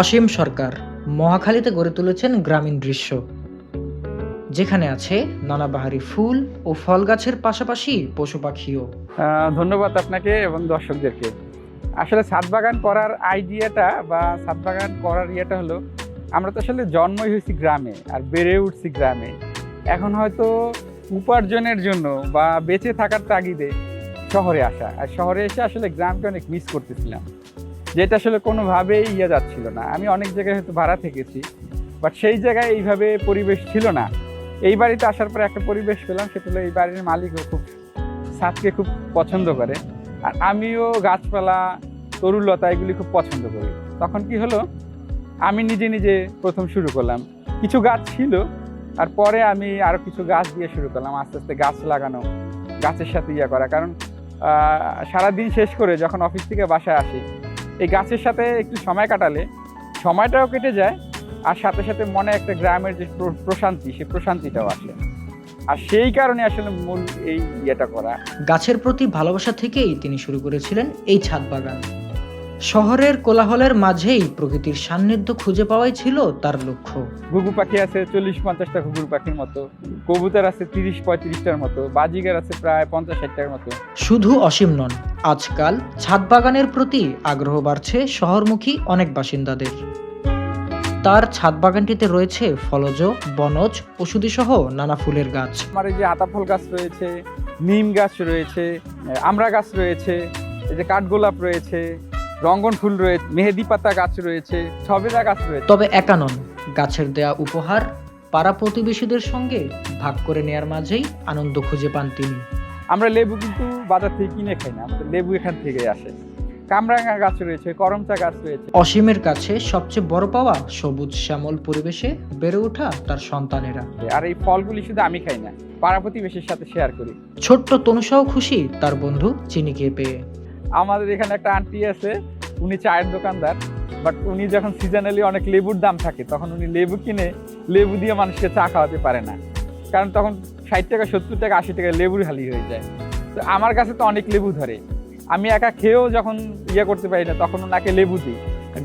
অসীম সরকার মহাখালীতে গড়ে তুলেছেন গ্রামীণ দৃশ্য, যেখানে আছে নানাবাহারি ফুল ও ফল গাছের পাশাপাশি পশু পাখিও। ধন্যবাদ আপনাকে এবং দর্শকদেরকে। আসলে ছাদ বাগান করার আইডিয়াটা বা ছাদ বাগান করার ইয়েটা হলো, আমরা তো আসলে জন্মই হয়েছি গ্রামে আর বেড়ে উঠছি গ্রামে। এখন হয়তো উপার্জনের জন্য বা বেঁচে থাকার তাগিদে শহরে আসা, আর শহরে এসে আসলে গ্রামকে অনেক মিস করতেছিলাম, যেটা আসলে কোনোভাবেই যাচ্ছিল না। আমি অনেক জায়গায় হয়তো ভাড়া থেকেছি, বাট সেই জায়গায় এইভাবে পরিবেশ ছিল না। এই বাড়িতে আসার পরে একটা পরিবেশ পেলাম, সেটা হলো এই বাড়ির মালিকও খুব ছাদকে খুব পছন্দ করে, আর আমিও গাছপালা তরুলতা এগুলি খুব পছন্দ করি। তখন কি হলো, আমি নিজে নিজে প্রথম শুরু করলাম। কিছু গাছ ছিল, আর পরে আমি আরও কিছু গাছ দিয়ে শুরু করলাম, আস্তে আস্তে গাছ লাগানো, গাছের সাথে ইয়ে করা। কারণ সারাদিন শেষ করে যখন অফিস থেকে বাসায় আসি, এই গাছের সাথে একটু সময় কাটালে সময়টাও কেটে যায়, আর সাথে সাথে মনে একটা গ্রামের যে প্রশান্তি, সেই প্রশান্তিটাও আসে। আর সেই কারণে আসলে মূল এই ইয়েটা করা। গাছের প্রতি ভালোবাসা থেকেই তিনি শুরু করেছিলেন এই ছাদ বাগান। শহরের কোলাহলের মাঝেই প্রকৃতির সান্নিধ্য খুঁজে পাওয়াই ছিল তার লক্ষ্য। ঘুঘু পাখি আছে 40-50টা ঘুঘুর পাখির মতো, কবুতর আছে 30-35টার মতো, বাজিগার আছে প্রায় 50-60টার মতো। শুধু অসীম নন, আজকাল ছাদ বাগানের প্রতি আগ্রহ বাড়ছে শহরমুখী অনেক বাসিন্দাদের। তার ছাদ বাগানটিতে রয়েছে ফলজ, বনজ, ওষুধি সহ নানা ফুলের গাছ। আমার এই যে আতাফল গাছ রয়েছে, নিম গাছ রয়েছে, আমড়া গাছ রয়েছে, এই যে কাঠগোলাপ রয়েছে, রঙ্গন ফুল রয়েছে, মেহেদি পাতা গাছ রয়েছে, সবেদা গাছ রয়েছে। তবে একা নন, গাছের দেয়া উপহার পাড়া প্রতিবেশীদের সঙ্গে ভাগ করে নেয়ার মাঝেই আনন্দ খুঁজে পান তিনি। আমরা লেবু কিন্তু বাজার থেকে কিনে খাই না, আমাদের লেবু এখান থেকে আসে। কামরাঙা গাছ রয়েছে, করমচা গাছ রয়েছে। অসীমের কাছে সবচেয়ে বড় পাওয়া সবুজ শ্যামল পরিবেশে বেড়ে ওঠা তার সন্তানেরা। আর এই ফলগুলি শুধু আমি খাই না, পাড়া প্রতিবেশীর সাথে শেয়ার করি। ছোট্ট তনুষাও খুশি তার বন্ধু চিনিকে পেয়ে। আমাদের এখানে একটা আন্টি আছে, উনি চায়ের দোকানদার, বাট উনি যখন সিজনালি অনেক লেবুর দাম থাকে, তখন উনি লেবু কিনে লেবু দিয়ে মানুষকে চা খাওয়াতে পারে না, কারণ তখন 60 টাকা 70 টাকা 80 টাকা লেবুর হালি হয়ে যায়। তো আমার কাছে তো অনেক লেবু ধরে, আমি একা খেয়েও যখন ইয়ে করতে পারি না, তখন ওনাকে লেবু দিই।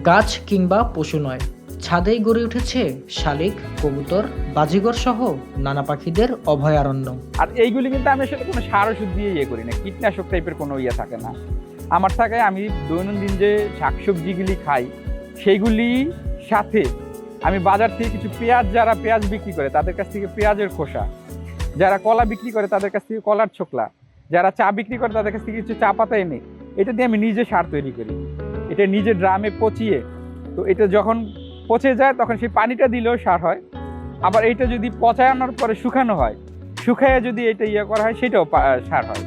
গাছ কিংবা পশু নয়, ছাদেই গড়ে উঠেছে শালিক, কবুতর, বাজিগর সহ নানা পাখিদের অভয়ারণ্য। আর এইগুলি কিন্তু আমি আসলে কোনো সার ওষুধ দিয়ে ইয়ে করি না, কীটনাশক টাইপের কোনো ইয়ে থাকে না। আমার থাকে, আমি দৈনন্দিন যে শাকসবজিগুলি খাই সেইগুলি সাথে আমি বাজার থেকে কিছু পেঁয়াজ, যারা পেঁয়াজ বিক্রি করে তাদের কাছ থেকে পেঁয়াজের খোসা, যারা কলা বিক্রি করে তাদের কাছ থেকে কলার ছোকলা, যারা চা বিক্রি করে তাদের কাছ থেকে কিছু চা পাতা এনে এটা দিয়ে আমি নিজে সার তৈরি করি। এটা নিজে ড্রামে পচিয়ে, তো এটা যখন পচে যায় তখন সেই পানিটা দিলেও সার হয়। আবার এইটা যদি পচানোর পরে শুকানো হয়, শুকাইয়ে যদি এটা ইয়ে করা হয়, সেটাও সার হয়।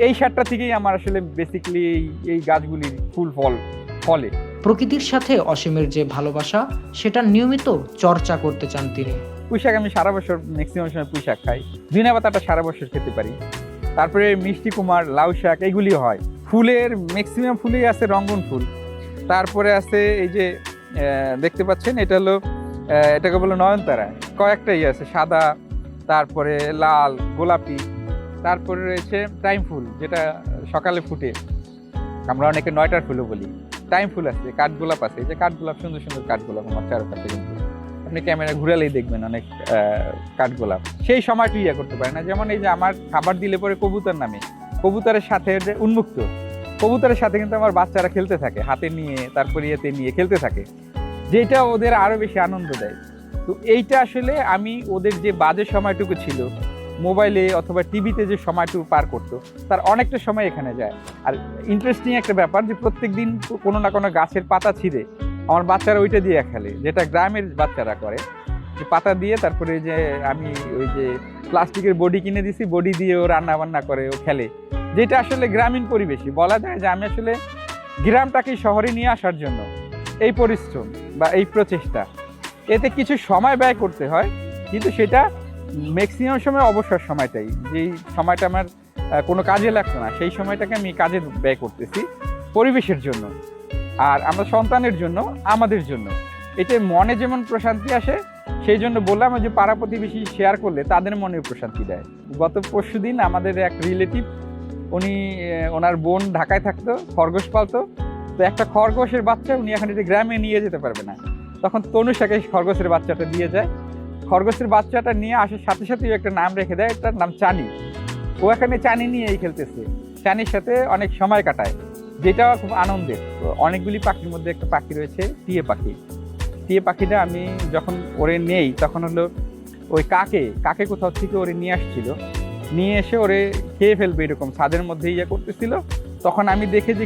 এই সারটা থেকেই আমার আসলে বেসিক্যালি এই গাছগুলির ফুল ফলে। প্রকৃতির সাথে অসীমের যে ভালোবাসা, সেটা নিয়মিত চর্চা করতে চান তিনি। পুঁইশাক আমি সারা বছর ম্যাক্সিমাম সময় পুঁইশাক খাই, ধনিয়া পাতাটা সারা বছর খেতে পারি। তারপরে মিষ্টি কুমার, লাউ শাক এগুলি হয়। ফুলের ম্যাক্সিমাম ফুলেই আছে রঙ্গন ফুল, তারপরে আছে এই যে দেখতে পাচ্ছেন, এটা হলো এটাকে বলে নয়নতারা, কয়েকটা ইয়ে আছে, সাদা, তারপরে লাল, গোলাপি, তারপরে রয়েছে টাইম ফুল যেটা সকালে ফুটে, আমরা অনেকে 9টার ফুলও বলি। টাইম ফুল আছে, কাঠগোলাপ আছে, এই যে কাঠগোলাপ, সুন্দর সুন্দর কাঠগোলাপ আমার চারপাশে, কিন্তু আপনি ক্যামেরা ঘুরালেই দেখবেন অনেক কাঠগোলাপ। সেই সময়টা ইয়ে করতে পারে না, যেমন এই যে আমার খাবার দিলে পরে কবুতর নামে, কবুতরের সাথে উন্মুক্ত, কবুতরের সাথে কিন্তু আমার বাচ্চারা খেলতে থাকে, হাতে নিয়ে তারপরে ইয়েতে নিয়ে খেলতে থাকে, যেটা ওদের আরো বেশি আনন্দ দেয়। তো এইটা আসলে আমি ওদের যে বাজে সময়টুকু ছিল মোবাইলে অথবা টিভিতে যে সময়টুকু পার করতো, তার অনেকটা সময় এখানে যায়। আর ইন্টারেস্টিং একটা ব্যাপার যে প্রত্যেক দিন কোনো না কোনো গাছের পাতা ছিঁড়ে আমার বাচ্চারা ওইটা দিয়ে খেলে, যেটা গ্রামের বাচ্চারা করে, যে পাতা দিয়ে তারপরে যে আমি ওই যে প্লাস্টিকের বডি কিনে দিছি, বডি দিয়ে ও রান্না বান্না করে, ও খেলে, যেটা আসলে গ্রামীণ পরিবেশই বলা যায়। যে আমি আসলে গ্রামটাকে শহরে নিয়ে আসার জন্য এই পরিশ্রম বা এই প্রচেষ্টা, এতে কিছু সময় ব্যয় করতে হয়, কিন্তু সেটা ম্যাক্সিমাম সময় অবসর সময়টাই, যেই সময়টা আমার কোনো কাজে লাগতো না, সেই সময়টাকে আমি কাজে ব্যয় করতেছি পরিবেশের জন্য, আর আমরা সন্তানের জন্য, আমাদের জন্য। এতে মনে যেমন প্রশান্তি আসে, সেই জন্য বললাম যে পাড়া প্রতিবেশী শেয়ার করলে তাদের মনে প্রশান্তি দেয়। গত পরশুদিন আমাদের এক রিলেটিভ, উনি ওনার বোন ঢাকায় থাকতো, খরগোশ পালতো, তো একটা খরগোশের বাচ্চা উনি এখন এটা গ্রামে নিয়ে যেতে পারবে না, তখন তনুষাকে খরগোশের বাচ্চাটা দিয়ে যায়। খরগোশের বাচ্চাটা নিয়ে আসার সাথে সাথেই একটা নাম রেখে দেয়, এটার নাম চানি। ও এখানে চানি নিয়েই খেলতেছে, চানির সাথে অনেক সময় কাটায়, যেটা খুব আনন্দের। তো অনেকগুলি পাখির মধ্যে একটা পাখি রয়েছে টিয়ে পাখি। টিয়ে পাখিটা আমি যখন ওরে নেই তখন হলো ওই কাকে কোথাও থেকে ওরে নিয়ে আসছিল, নিয়ে এসে ওরে খেয়ে ফেলবে এরকম ছাদের মধ্যে ইয়ে করতেছিল। তখন আমি দেখে যে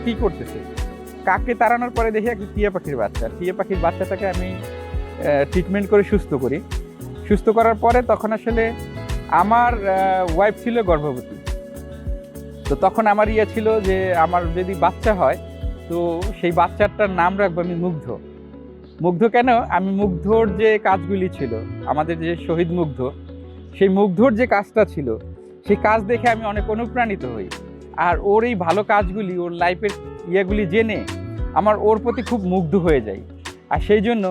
কি করতেছে, কাককে তাড়ানোর পরে দেখি একটা টিয়া পাখির বাচ্চাটাকে আমি ট্রিটমেন্ট করে সুস্থ করার পরে তখন আসলে আমার ওয়াইফ ছিল গর্ভবতী। তো তখন আমার ছিল যে আমার যদি বাচ্চা হয় তো সেই বাচ্চাটার নাম রাখবো আমি মুগ্ধ। কেন? আমি মুগ্ধর যে কাজগুলি ছিল, আমাদের যে শহীদ মুগ্ধ, সেই মুগ্ধর যে কাজটা ছিল, সেই কাজ দেখে আমি অনেক অনুপ্রাণিত হই। আর ওর এই ভালো কাজগুলি, ওর লাইফের ইয়েগুলি জেনে আমার ওর প্রতি খুব মুগ্ধ হয়ে যাই। আর সেই জন্য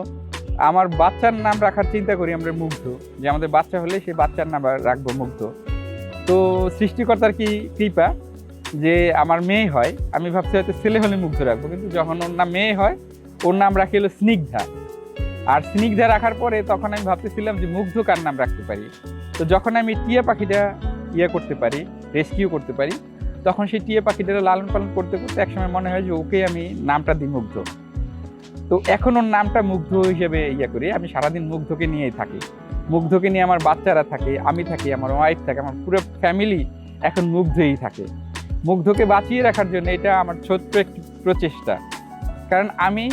আমার বাচ্চার নাম রাখার চিন্তা করি আমরা মুগ্ধ, যে আমাদের বাচ্চা হলে সেই বাচ্চার নাম রাখবো মুগ্ধ। তো সৃষ্টিকর্তার কি কৃপা যে আমার মেয়ে হয়, আমি ভাবছি হয়তো ছেলে হলে মুগ্ধ রাখবো, কিন্তু যখন ওর নাম মেয়ে হয় ওর নাম রাখি হলো স্নিগ্ধা। আর স্নিগ্ধা রাখার পরে তখন আমি ভাবতেছিলাম যে মুগ্ধ কার নাম রাখতে পারি। তো যখন আমি টিয়া পাখিটা করতে পারি, রেস্কিউ করতে পারি, তখন সেই টিয়া পাখিটা লালন পালন করতে করতে একসময় মনে হয় যে ওকে আমি নামটা দিই মুগ্ধ। তো এখন ওর নামটা মুগ্ধ হিসেবে করি। আমি সারাদিন মুগ্ধকে নিয়েই থাকি, মুগ্ধকে নিয়ে আমার বাচ্চারা থাকে, আমি থাকি, আমার ওয়াইফ থাকে, আমার পুরো ফ্যামিলি এখন মুগ্ধই থাকে। মুগ্ধকে বাঁচিয়ে রাখার জন্য এটা আমার ছোট্ট একটি প্রচেষ্টা। কারণ আমি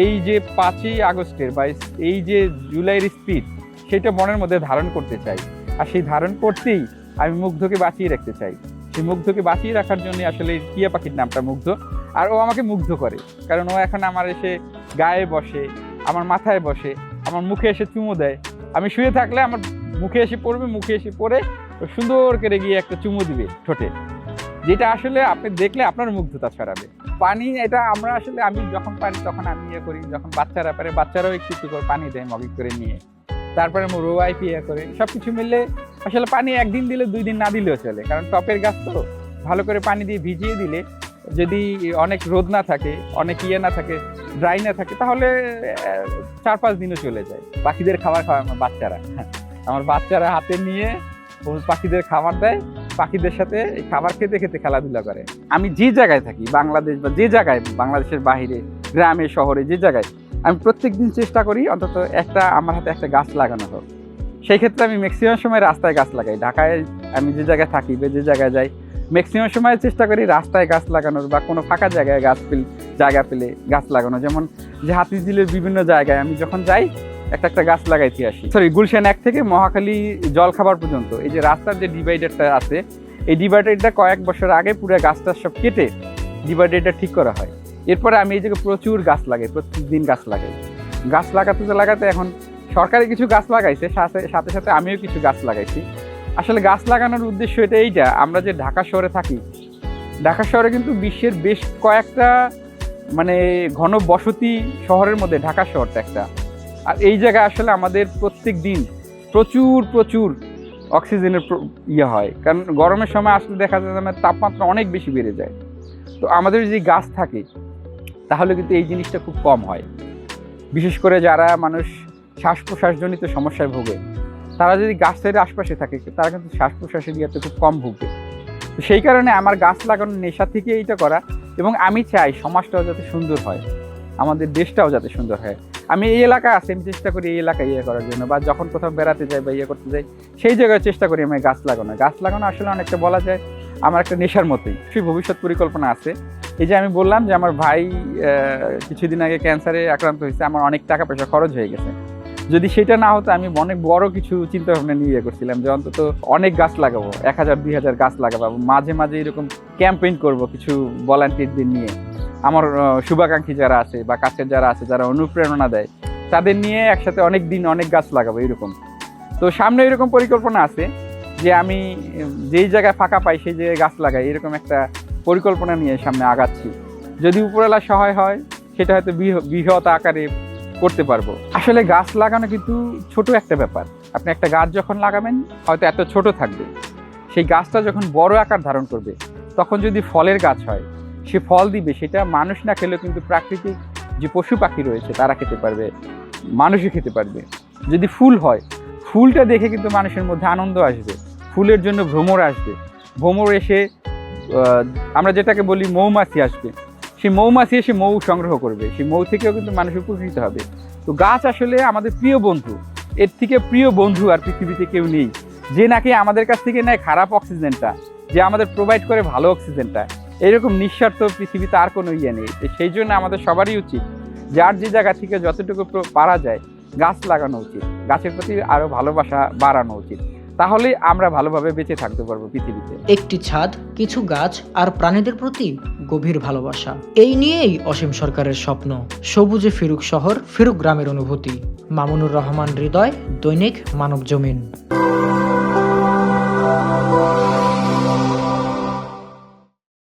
এই যে 5ই আগস্টের বা এই যে জুলাইয়ের স্পিড, সেটা মনের মধ্যে ধারণ করতে চাই। আর সেই ধারণ করতেই আমি মুগ্ধকে বাঁচিয়ে রাখতে চাই। সেই মুগ্ধকে বাঁচিয়ে রাখার জন্য আসলে টিয়া পাখির নামটা মুগ্ধ। আর ও আমাকে মুগ্ধ করে, কারণ ও এখন আমার এসে গায়ে বসে, আমার মাথায় বসে, আমার মুখে এসে চুমু দেয়। আমি শুয়ে থাকলে আমার মুখে এসে পড়ে ও সুন্দর করে গিয়ে একটা চুমু দিবে ঠোঁটে, যেটা আসলে আপনি দেখলে আপনার মুগ্ধতা ছড়াবে। পানি এটা আমি যখন পারি তখন আমি করি, যখন বাচ্চারা পারে বাচ্চারাও একটু করে পানি দেয় মগে করে নিয়ে, তারপরে আমার ওয়াইফ করে সবকিছু মিললে আসলে পানি একদিন দিলে 2 দিন না দিলেও চলে। কারণ টপের গাছ তো ভালো করে পানি দিয়ে ভিজিয়ে দিলে, যদি অনেক রোদ না থাকে, অনেক না থাকে, ড্রাই না থাকে, তাহলে 4-5 দিনও চলে যায়। পাখিদের খাবার খাওয়ায় আমার বাচ্চারা হাতে নিয়ে পাখিদের খাবার দেয়, পাখিদের সাথে এই খাবার খেতে খেতে খেলাধুলা করে। আমি যে জায়গায় থাকি বাংলাদেশ বা যে জায়গায় বাংলাদেশের বাইরে, গ্রামে শহরে যে জায়গায়, আমি প্রত্যেকদিন চেষ্টা করি অন্তত আমার হাতে একটা গাছ লাগানো হোক। সেই ক্ষেত্রে আমি ম্যাক্সিমাম সময় রাস্তায় গাছ লাগাই। ঢাকায় আমি যে জায়গায় থাকি বা যে জায়গায় যাই, ম্যাক্সিমাম সময় চেষ্টা করি রাস্তায় গাছ লাগানোর বা কোনো ফাঁকা জায়গায় জায়গা পেলে গাছ লাগানো। যেমন যে হাতিঝিলের বিভিন্ন জায়গায় আমি যখন যাই একটা গাছ লাগাইতে আসি। গুলশান 1 থেকে মহাখালী জলখাবার পর্যন্ত এই যে রাস্তার যে ডিভাইডারটা আছে, এই ডিভাইডারটা কয়েক বছর আগে পুরো গাছটা সব কেটে ডিভাইডারটা ঠিক করা হয়। এরপরে আমি এই জায়গায় প্রচুর গাছ লাগাই, প্রত্যেকদিন গাছ লাগাতে এখন সরকারি কিছু গাছ লাগাইছে, সাথে সাথে আমিও কিছু গাছ লাগাইছি। আসলে গাছ লাগানোর উদ্দেশ্য এইটা, আমরা যে ঢাকা শহরে থাকি, ঢাকা শহরে কিন্তু বিশ্বের বেশ কয়েকটা ঘন বসতি শহরের মধ্যে ঢাকা শহরটা একটা। আর এই জায়গায় আসলে আমাদের প্রত্যেক দিন প্রচুর অক্সিজেনের হয়, কারণ গরমের সময় আসলে দেখা যায় যে তাপমাত্রা অনেক বেশি বেড়ে যায়। তো আমাদের যদি গাছ থাকে তাহলে কিন্তু এই জিনিসটা খুব কম হয়। বিশেষ করে যারা মানুষ শ্বাস প্রশ্বাসজনিত সমস্যায় ভোগে, তারা যদি গাছের আশপাশে থাকে তারা কিন্তু শ্বাস প্রশ্বাসের ইয়েতে খুব কম ভুগবে। তো সেই কারণে আমার গাছ লাগানোর নেশা থেকে এইটা করা, এবং আমি চাই সমাজটাও যাতে সুন্দর হয়, আমাদের দেশটাও যাতে সুন্দর হয়। আমি এই এলাকায় আছি, আমি চেষ্টা করি এই এলাকায় করার জন্য, বা যখন কোথাও বেড়াতে যাই বা করতে যাই সেই জায়গায় চেষ্টা করি আমি গাছ লাগানো আসলে অনেকটা বলা যায় আমার একটা নেশার মতোই। সেই ভবিষ্যৎ পরিকল্পনা আছে। এই যে আমি বললাম যে আমার ভাই কিছুদিন আগে ক্যান্সারে আক্রান্ত হয়েছে, আমার অনেক টাকা পয়সা খরচ হয়ে গেছে। যদি সেটা না হতো, আমি অনেক বড় কিছু চিন্তা ভাবনা নিয়ে করছিলাম যে অন্তত অনেক গাছ লাগাবো, 1000-2000 গাছ লাগাবো, মাঝে মাঝে এরকম ক্যাম্পেইন করব কিছু ভলান্টিয়ারদের নিয়ে, আমার শুভাকাঙ্ক্ষী যারা আছে বা কাছের যারা আছে, যারা অনুপ্রেরণা দেয়, তাদের নিয়ে একসাথে অনেক দিন অনেক গাছ লাগাবো এরকম। তো সামনে এরকম পরিকল্পনা আছে যে আমি যেই জায়গায় ফাঁকা পাই সেই জায়গায় গাছ লাগাই, এরকম একটা পরিকল্পনা নিয়ে সামনে আগাচ্ছি। যদি উপরওয়ালা সহায় হয় সেটা হয়তো বৃহৎ আকারে করতে পারবো। আসলে গাছ লাগানো কিন্তু ছোট একটা ব্যাপার। আপনি একটা গাছ যখন লাগাবেন হয়তো এত ছোট থাকবে, সেই গাছটা যখন বড় আকার ধারণ করবে তখন যদি ফলের গাছ হয়, সে ফল দিবে, সেটা মানুষ না খেলেও কিন্তু প্রাকৃতিক যে পশু পাখি রয়েছে তারা খেতে পারবে, মানুষও খেতে পারবে। যদি ফুল হয়, ফুলটা দেখে কিন্তু মানুষের মধ্যে আনন্দ আসবে, ফুলের জন্য ভ্রমর আসবে, ভ্রমর এসে আমরা যেটাকে বলি মৌমাছি আসবে, সেই মৌমাছি এসে মৌ সংগ্রহ করবে, সেই মৌ থেকেও কিন্তু মানুষ উপকৃত হবে। তো গাছ আসলে আমাদের প্রিয় বন্ধু, এর থেকে প্রিয় বন্ধু আর পৃথিবীতে কেউ নেই, যে নাকি আমাদের কাছ থেকে নেয় খারাপ অক্সিজেনটা, যে আমাদের প্রোভাইড করে ভালো অক্সিজেনটা। এরকম নিঃস্বার্থ পৃথিবীতে আর কোনো ইয়ে নেই। তো সেই জন্য আমাদের সবারই উচিত যার যে জায়গা থেকে যতটুকু পারা যায় গাছ লাগানো উচিত, গাছের প্রতি আরও ভালোবাসা বাড়ানো উচিত, তাহলে আমরা ভালোভাবে বেঁচে থাকতে পারবো পৃথিবীতে। একটি ছাদ, কিছু গাছ আর প্রাণীদের প্রতি গভীর ভালোবাসা, এই নিয়েই অসীম সরকারের স্বপ্ন। সবুজে ফিরুক শহর, ফিরুক গ্রামের অনুভূতি। মামুনুর রহমান হৃদয়, দৈনিক মানবজমিন।